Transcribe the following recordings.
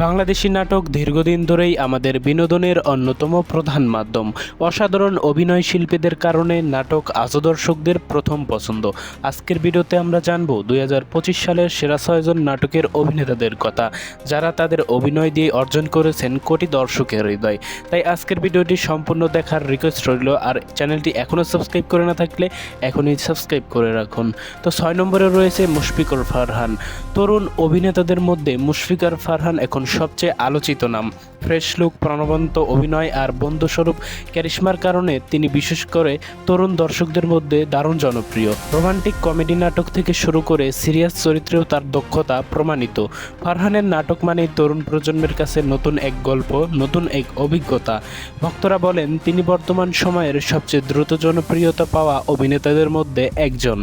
বাংলাদেশি নাটক দীর্ঘদিন ধরেই আমাদের বিনোদনের অন্যতম প্রধান মাধ্যম। অসাধারণ অভিনয় শিল্পীদের কারণে নাটক আজও দর্শকদের প্রথম পছন্দ। আজকের ভিডিওতে আমরা জানব 2025 সালের সেরা 6 জন নাটকের অভিনেতাদের কথা, যারা তাদের অভিনয় দিয়ে অর্জন করেছেন কোটি দর্শকের হৃদয়। তাই আজকের ভিডিওটি সম্পূর্ণ দেখার রিকোয়েস্ট রইল, আর চ্যানেলটি এখনও সাবস্ক্রাইব করে না থাকলে এখনই সাবস্ক্রাইব করে রাখুন। তো 6 নম্বরে রয়েছে মুশফিকুর ফারহান। তরুণ অভিনেতাদের মধ্যে মুশফিকুর ফারহান এখন সবচেয়ে আলোচিত নাম। ফ্রেশ লুক, প্রাণবন্ত অভিনয় আর বন্ধুস্বরূপ ক্যারিশমার কারণে তিনি বিশেষ করে তরুণ দর্শকদের মধ্যে দারুণ জনপ্রিয়। রোমান্টিক কমেডি নাটক থেকে শুরু করে সিরিয়াস চরিত্রেও তার দক্ষতা প্রমাণিত। ফারহানের নাটক মানেই তরুণ প্রজন্মের কাছে নতুন এক গল্প, নতুন এক অভিজ্ঞতা। ভক্তরা বলেন তিনি বর্তমান সময়ের সবচেয়ে দ্রুত জনপ্রিয়তা পাওয়া অভিনেতাদের মধ্যে একজন।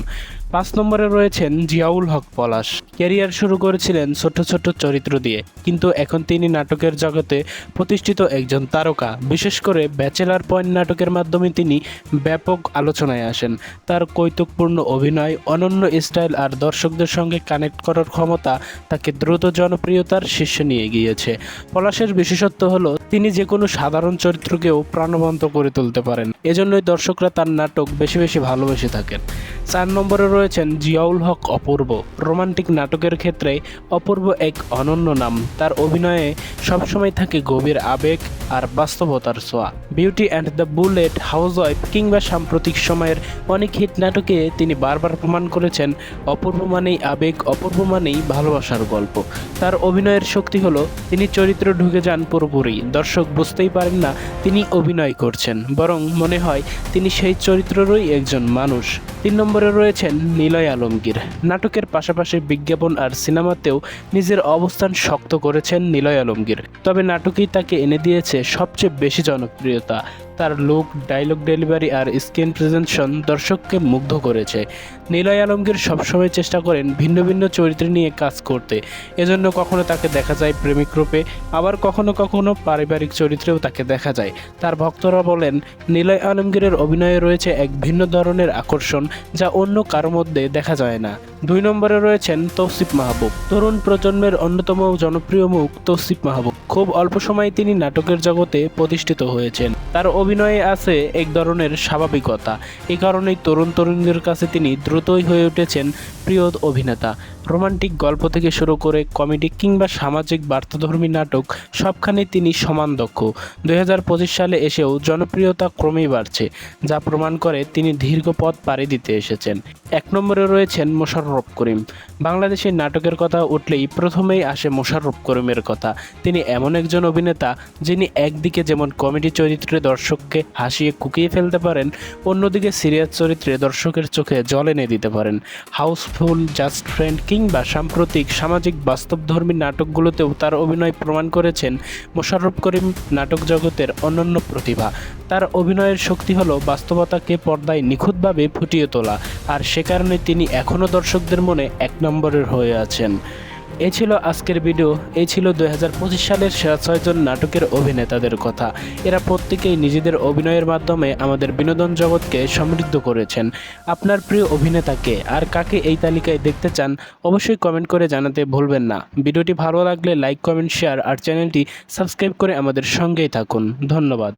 5 নম্বরে রয়েছেন জিয়াউল হক পলাশ। ক্যারিয়ার শুরু করেছিলেন ছোট ছোট চরিত্র দিয়ে, কিন্তু এখন তিনি নাটকের জগতে প্রতিষ্ঠিত একজন তারকা। বিশেষ করে ব্যাচেলার পয়েন্ট নাটকের মাধ্যমে তিনি ব্যাপক আলোচনায় আসেন। তার কৌতুকপূর্ণ অভিনয়, অনন্য স্টাইল আর দর্শকদের সঙ্গে কানেক্ট করার ক্ষমতা তাকে দ্রুত জনপ্রিয়তার শীর্ষে নিয়ে গিয়েছে। পলাশের বিশেষত্ব হলো তিনি যে কোনো সাধারণ চরিত্রকেও প্রাণবন্ত করে তুলতে পারেন। এজন্যই দর্শকরা তার নাটক বেশি বেশি ভালোবেসে থাকেন। 4 নম্বরে রয়েছেন জিয়াউল হক অপূর্ব। রোমান্টিক নাটকের ক্ষেত্রে অপূর্ব এক অনন্য নাম। তার অভিনয়ে সবসময় থাকে গভীর আবেগ আর বাস্তবতার ছোঁয়া। Beauty and the bullet, housewife কিংবা সাম্প্রতিক সময়ের অনেক হিট নাটকে তিনি বারবার প্রমাণ করেছেন অপূর্ব মানেই আবেগ, অপূর্ব মানেই ভালোবাসার গল্প। তার অভিনয়ের শক্তি হলো তিনি চরিত্রে ঢুকে যান পুরোপুরি। দর্শক বুঝতেই পারেন না তিনি অভিনয় করছেন, বরং মনে হয় তিনি সেই চরিত্রেরই একজন মানুষ। 3 নম্বরে রয়েছেন নিলয় আলমগীর। নাটকের পাশাপাশি বিজ্ঞাপন আর সিনেমাতেও নিজের অবস্থান শক্ত করেছেন নিলয় আলমগীর। তবে নাটকেই তাকে এনে দিয়েছে সবচেয়ে বেশি জনপ্রিয়তা। তার লুক, ডায়লগ ডেলিভারি আর স্ক্রিন প্রেজেন্টেশন দর্শককে মুগ্ধ করেছে। নিলয় আলমগীর সবসময় চেষ্টা করেন ভিন্ন ভিন্ন চরিত্র নিয়ে কাজ করতে। এজন্য কখনো তাকে দেখা যায় প্রেমিক রূপে, আবার কখনো কখনো পারিবারিক চরিত্রেও তাকে দেখা যায়। তার ভক্তরা বলেন নিলয় আলমগীরের অভিনয়ে রয়েছে এক ভিন্ন ধরনের আকর্ষণ, যা অন্য কারো মধ্যে দেখা যায় না। 2 নম্বরে রয়েছেন তৌসিফ মাহবুব। তরুণ প্রজন্মের অন্যতম জনপ্রিয় মুখ তৌসিফ মাহবুব। খুব অল্প সময়ে তিনি নাটকের জগতে প্রতিষ্ঠিত হয়েছেন। তার অভিনয়ে আছে এক ধরনের স্বাভাবিকতা। এই কারণেই তরুণ তরুণীদের কাছে তিনি দ্রুতই হয়ে উঠেছেন প্রিয় অভিনেতা। রোমান্টিক গল্প থেকে শুরু করে কমেডি কিংবা সামাজিক বার্তাধর্মী নাটক, সবখানেই তিনি সমান দক্ষ। 2025 সালে এসেও জনপ্রিয়তা ক্রমেই বাড়ছে, যা প্রমাণ করে তিনি দীর্ঘ পথ পাড়ি দিতে এসেছেন। 1 নম্বরে রয়েছেন মোশাররফ করিম। বাংলাদেশের নাটকের কথা উঠলেই প্রথমেই আসে মোশাররফ করিমের কথা। তিনি এমন একজন অভিনেতা যিনি একদিকে যেমন কমেডি চরিত্রে দর্শককে হাসিয়ে কুকিয়ে ফেলতে পারেন, অন্যদিকে সিরিয়াস চরিত্রে দর্শকের চোখে জল এনে দিতে পারেন। হাউসফুল, জাস্ট ফ্রেন্ড কিংবা সাম্প্রতিক সামাজিক বাস্তবধর্মী নাটকগুলোতেও তার অভিনয় প্রমাণ করেছেন মোশাররফ করিম নাটক জগতের অনন্য প্রতিভা। তার অভিনয়ের শক্তি হলো বাস্তবতাকে পর্দায় নিখুঁতভাবে ফুটিয়ে তোলা, আর সে কারণে তিনি এখনও দর্শকদের মনে 1 নম্বরের হয়ে আছেন। এই ছিল আজকের ভিডিও। এই ছিল 2025 সালের সেরা 6 জন নাটকের অভিনেতাদের কথা। এরা প্রত্যেকেই নিজেদের অভিনয়ের মাধ্যমে আমাদের বিনোদন জগৎকে সমৃদ্ধ করেছেন। আপনার প্রিয় অভিনেতাকে আর কাকে এই তালিকায় দেখতে চান অবশ্যই কমেন্ট করে জানাতে ভুলবেন না। ভিডিওটি ভালো লাগলে লাইক, কমেন্ট, শেয়ার আর চ্যানেলটি সাবস্ক্রাইব করে আমাদের সঙ্গেই থাকুন। ধন্যবাদ।